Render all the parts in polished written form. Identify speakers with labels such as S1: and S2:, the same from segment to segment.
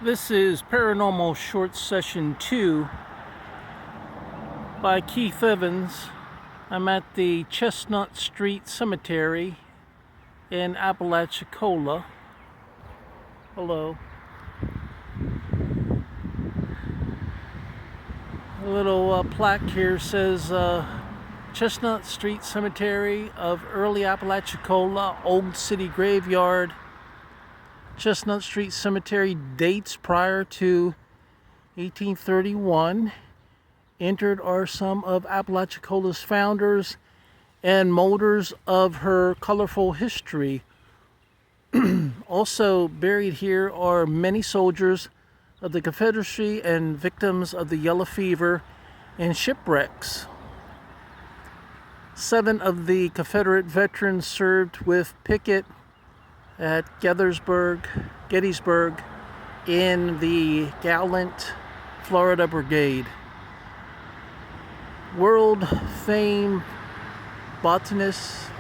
S1: This is Paranormal Short Session 2 by Keith Evans. I'm at the Chestnut Street Cemetery in Apalachicola. Hello. A little plaque here says Chestnut Street Cemetery of early Apalachicola, Old City Graveyard. Chestnut Street Cemetery dates prior to 1831. Entered are some of Apalachicola's founders and molders of her colorful history. Also buried here are many soldiers of the Confederacy and victims of the yellow fever and shipwrecks. 7 of the Confederate veterans served with Pickett at Gettysburg in the Gallant Florida Brigade. World famed botanist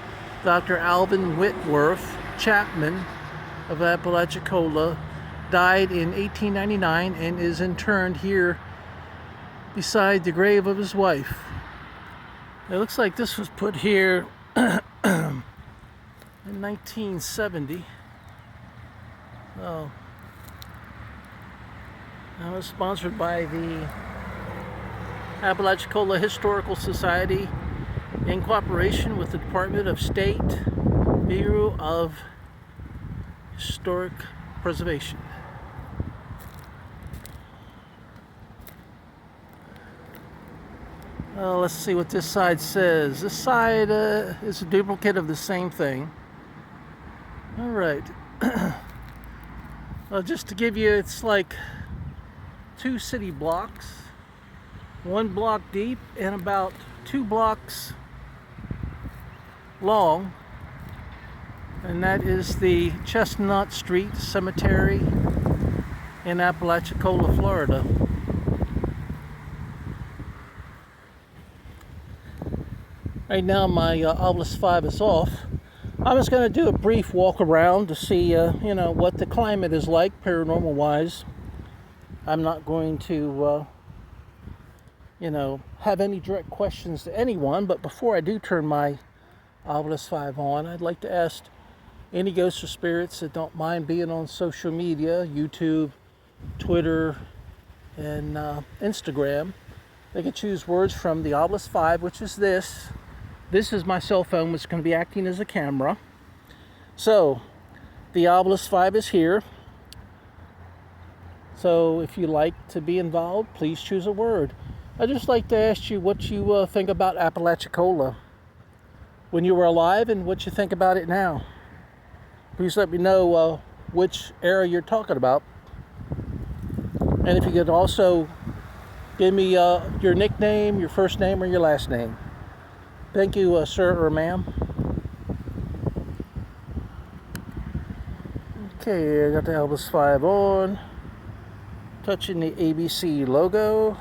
S1: Dr. Alvin Whitworth Chapman of Apalachicola died in 1899 and is interred here beside the grave of his wife. It looks like this was put here in 1970. Oh, that was sponsored by the Apalachicola Historical Society in cooperation with the Department of State Bureau of Historic Preservation. Let's see what this side says. This side is a duplicate of the same thing. All right. Well, just to give you, it's like 2 city blocks, 1 block deep and about 2 blocks long, and that is the Chestnut Street Cemetery in Apalachicola, Florida. Right now my Ovilus Vb is off. I'm just going to do a brief walk around to see what the climate is like paranormal wise. I'm not going to have any direct questions to anyone, but before I do turn my Ovilus Vb on, I'd like to ask any ghosts or spirits that don't mind being on social media, YouTube, Twitter, and Instagram. They can choose words from the Ovilus Vb, which is this. This is my cell phone, which is going to be acting as a camera. So, the Ovilus Vb is here. So, if you like to be involved, please choose a word. I'd just like to ask you what you think about Apalachicola when you were alive and what you think about it now. Please let me know which era you're talking about. And if you could also give me your nickname, your first name, or your last name. Thank you, sir or ma'am. Okay, I got the Ovilus Vb on. Touching the ABC logo.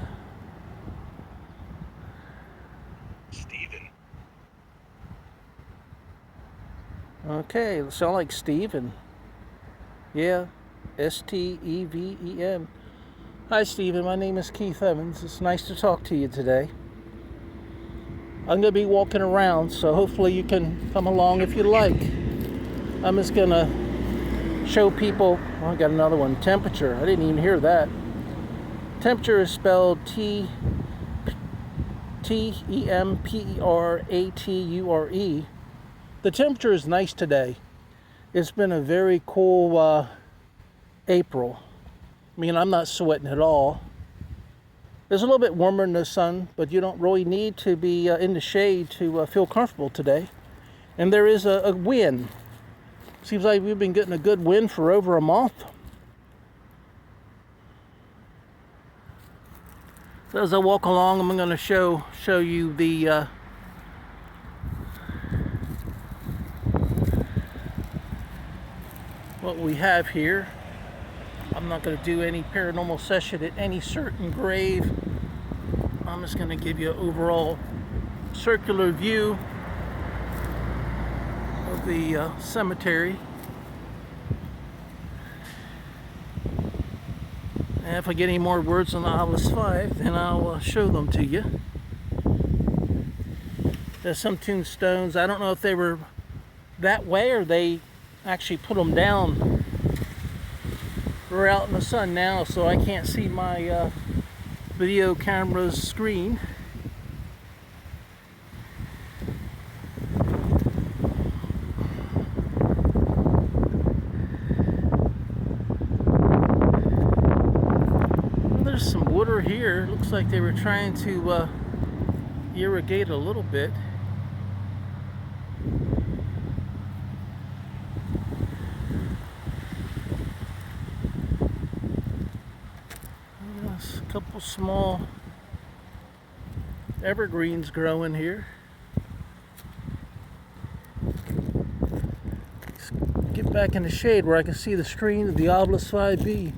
S2: Steven.
S1: Okay, it sounds like Steven. Yeah, Steven. Hi, Steven. My name is Keith Evans. It's nice to talk to you today. I'm going to be walking around, so hopefully you can come along if you like. I'm just going to show people. Oh, I got another one. Temperature. I didn't even hear that. Temperature is spelled Temperature. The temperature is nice today. It's been a very cool April. I mean, I'm not sweating at all. It's a little bit warmer in the sun, but you don't really need to be in the shade to feel comfortable today. And there is a wind. Seems like we've been getting a good wind for over a month. So as I walk along, I'm going to show you the what we have here. I'm not going to do any paranormal session at any certain grave. I'm just going to give you an overall circular view of the cemetery. And if I get any more words on the Ovilus 5, then I'll show them to you. There's some tombstones. I don't know if they were that way or they actually put them down. We're out in the sun now, so I can't see my video camera's screen. There's some water here. Looks like they were trying to irrigate a little bit. There's a couple small evergreens growing here. Let's get back in the shade where I can see the screen of the Ovilus Vb.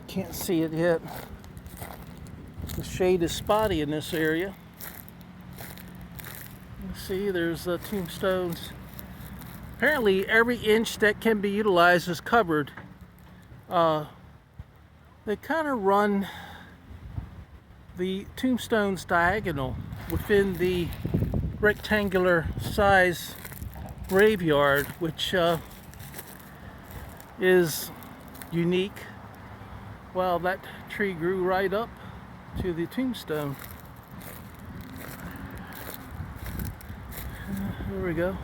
S1: Can't see it yet. The shade is spotty in this area. You see, there's tombstones. Apparently, every inch that can be utilized is covered. They kind of run the tombstones diagonal within the rectangular size graveyard, which is unique. Well, that tree grew right up to the tombstone. There we go.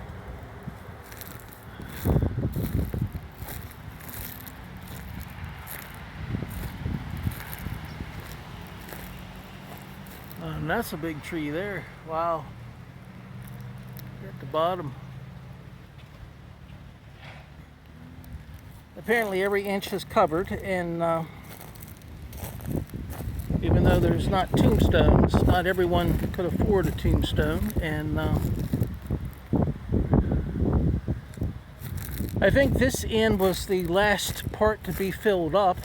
S1: And that's a big tree there. Wow. At the bottom. Apparently every inch is covered, and even though there's not tombstones, not everyone could afford a tombstone, and I think this end was the last part to be filled up.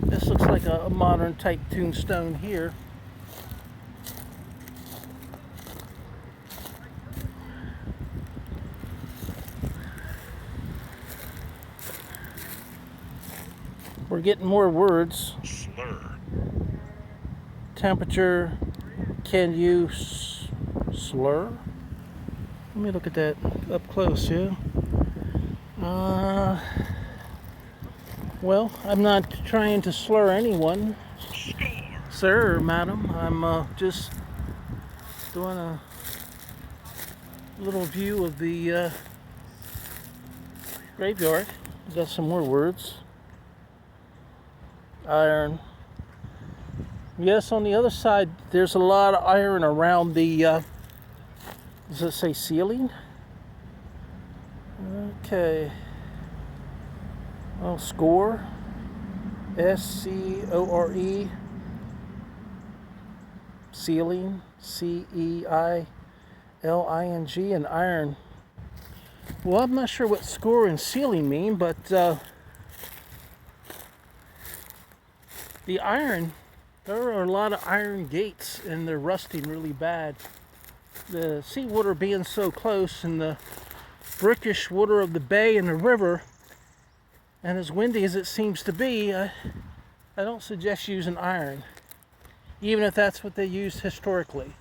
S1: This looks like a modern type tombstone here. We're getting more words.
S2: Slur.
S1: Temperature. Can you slur? Let me look at that up close, yeah. Well, I'm not trying to slur anyone, sir or madam. I'm just doing a little view of the graveyard. Got some more words. Iron. Yes, on the other side, there's a lot of iron around the, does it say ceiling? Okay. Oh, score. S-C-O-R-E. Ceiling. C-E-I-L-I-N-G. And iron. Well, I'm not sure what score and ceiling mean, but the iron, there are a lot of iron gates and they're rusting really bad. The seawater being so close and the brackish water of the bay and the river, and as windy as it seems to be, I don't suggest using iron, even if that's what they used historically.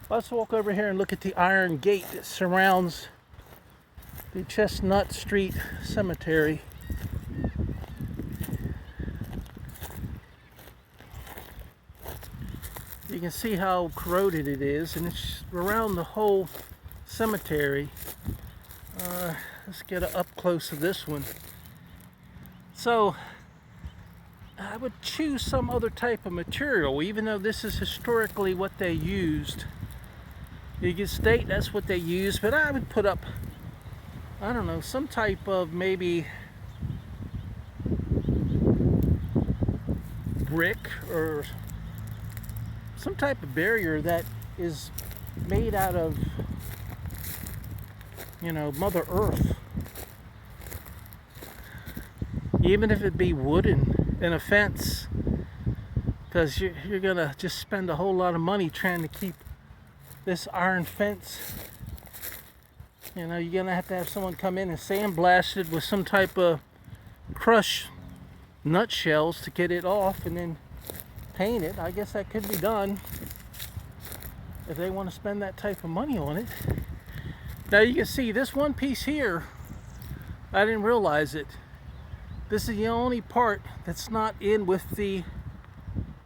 S1: Let's walk over here and look at the iron gate that surrounds the Chestnut Street Cemetery. You can see how corroded it is, and it's around the whole cemetery. Let's get an up close of this one. So I would choose some other type of material, even though this is historically what they used. You can state that's what they used, but I would put up, I don't know, some type of maybe brick or some type of barrier that is made out of, you know, Mother Earth. Even if it be wooden, and a fence because you're gonna just spend a whole lot of money trying to keep this iron fence. You know, you're gonna have to have someone come in and sandblast it with some type of crushed nutshells to get it off, and then paint it. I guess that could be done if they want to spend that type of money on it. Now you can see this one piece here, I didn't realize it. This is the only part that's not in with the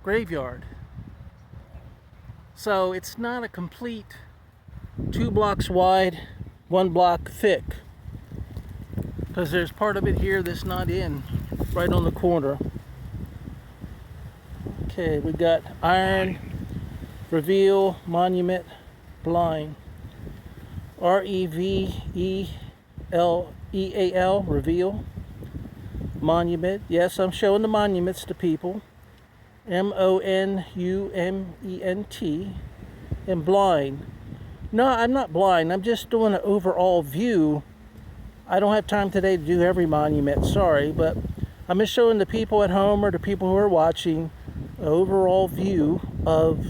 S1: graveyard. So it's not a complete 2 blocks wide, 1 block thick. Because there's part of it here that's not in, right on the corner. Okay, we got iron, reveal, monument, blind. R-E-V-E-L-E-A-L, reveal. Monument, yes, I'm showing the monuments to people. M-O-N-U-M-E-N-T. And blind. No, I'm not blind, I'm just doing an overall view. I don't have time today to do every monument, sorry, but I'm just showing the people at home or the people who are watching an overall view of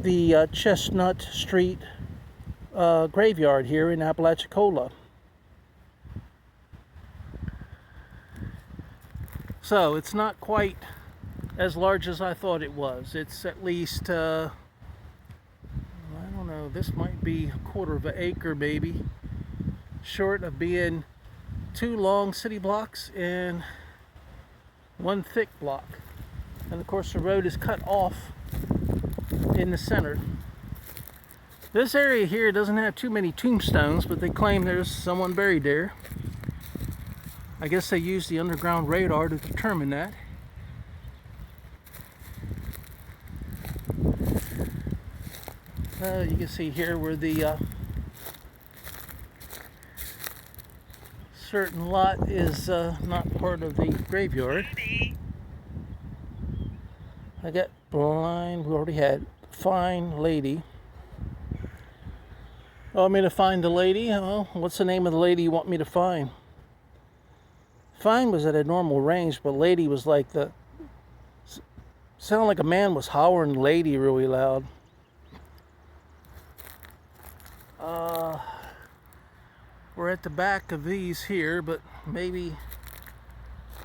S1: the Chestnut Street graveyard here in Apalachicola. So it's not quite as large as I thought it was. It's at least, I don't know, this might be a 1/4 of an acre maybe, short of being 2 long city blocks and 1 thick block. And of course the road is cut off in the center. This area here doesn't have too many tombstones, but they claim there's someone buried there. I guess they used the underground radar to determine that. You can see here where the certain lot is not part of the graveyard. I got blind, we already had. Find lady. Oh, want me to find the lady? Well, what's the name of the lady you want me to find? Find was at a normal range, but lady was like the... sounded like a man was hollering lady really loud. We're at the back of these here, but maybe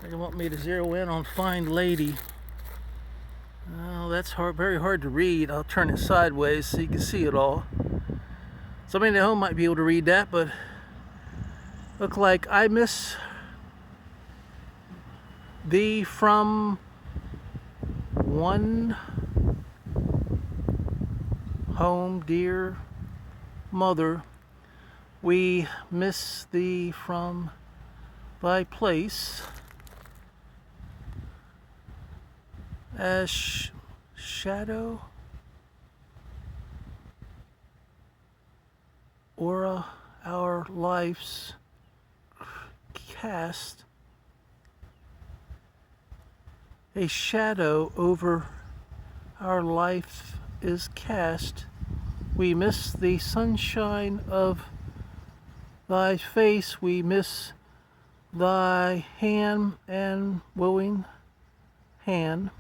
S1: they want me to zero in on find lady. Oh, that's hard, very hard to read. I'll turn it sideways so you can see it all. Somebody at home might be able to read that, but look like I miss thee from one home, dear mother. We miss thee from thy place as shadow o'er our lives cast. A shadow over our life is cast. We miss the sunshine of thy face. We miss thy hand and wooing hand,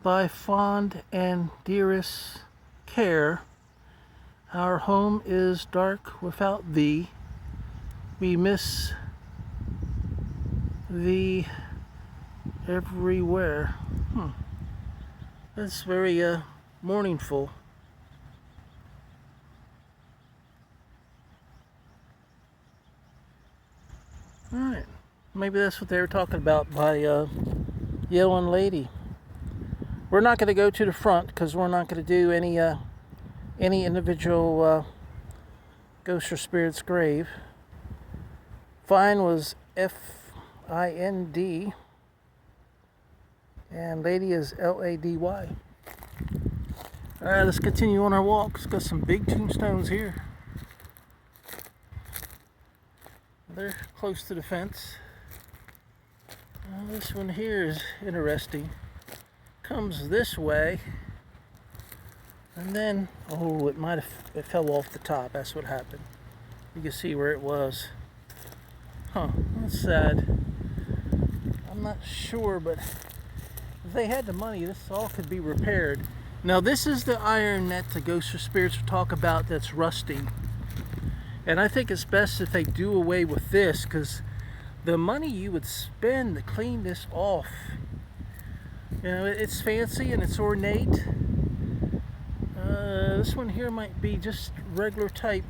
S1: thy fond and dearest care. Our home is dark without thee. We miss thee everywhere. That's very mournful. Alright, maybe that's what they were talking about by yelling lady. We're not going to go to the front because we're not going to do any individual ghost or spirit's grave. Find was F-I-N-D and lady is L-A-D-Y. Alright, let's continue on our walk. It's got some big tombstones here. They're close to the fence. This one here is interesting. Comes this way, and then it fell off the top. That's what happened. You can see where it was. That's sad. I'm not sure, but if they had the money, this all could be repaired. Now this is the iron that the ghosts or spirits talk about that's rusting. And I think it's best if they do away with this, because the money you would spend to clean this off, you know, it's fancy and it's ornate. This one here might be just regular type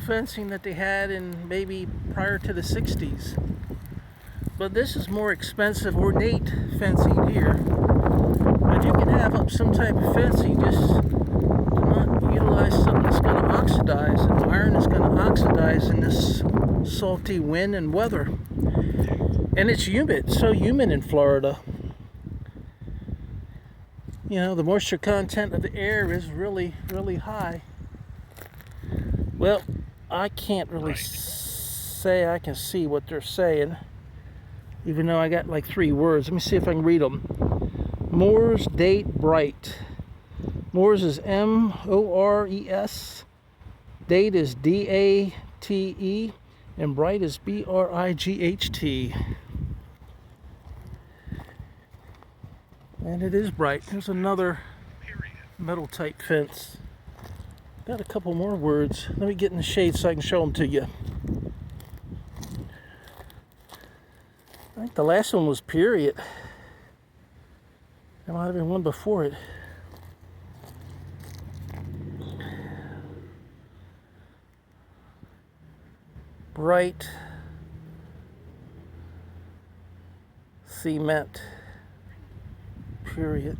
S1: fencing that they had in maybe prior to the 60s. But this is more expensive, ornate fencing here. But you can have up some type of fencing, just do not utilize something that's going to oxidize. And iron is going to oxidize in this salty wind and weather. And it's humid, so humid in Florida. You know, the moisture content of the air is really, really high. Well, I can't really say I can see what they're saying, even though I got like 3 words. Let me see if I can read them. Moors date bright. Moors is M-O-R-E-S. Date is D-A-T-E. And bright is B-R-I-G-H-T. And it is bright. There's another metal type fence. Got a couple more words. Let me get in the shade so I can show them to you. I think the last one was period. There might have been one before it. Bright cement. Period.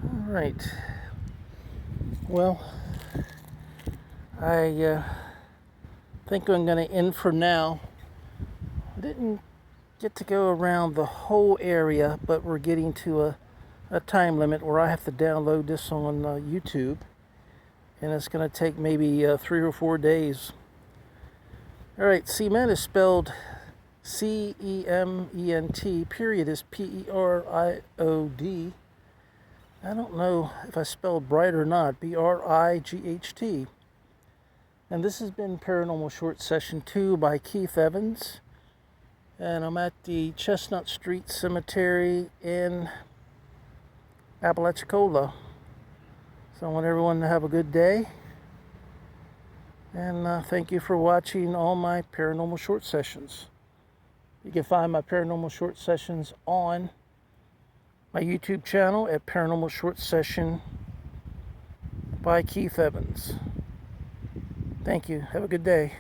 S1: All right. Well, I think I'm going to end for now. I didn't get to go around the whole area, but we're getting to a time limit where I have to download this on YouTube, and it's going to take maybe 3 or 4 days. All right, cement is spelled C-E-M-E-N-T. Period is P-E-R-I-O-D. I don't know if I spelled bright or not. B-R-I-G-H-T. And this has been Paranormal Short Session 2 by Keith Evans. And I'm at the Chestnut Street Cemetery in Apalachicola. So I want everyone to have a good day. And thank you for watching all my Paranormal Short Sessions. You can find my Paranormal Short Sessions on my YouTube channel at Paranormal Short Session by Keith Evans. Thank you. Have a good day.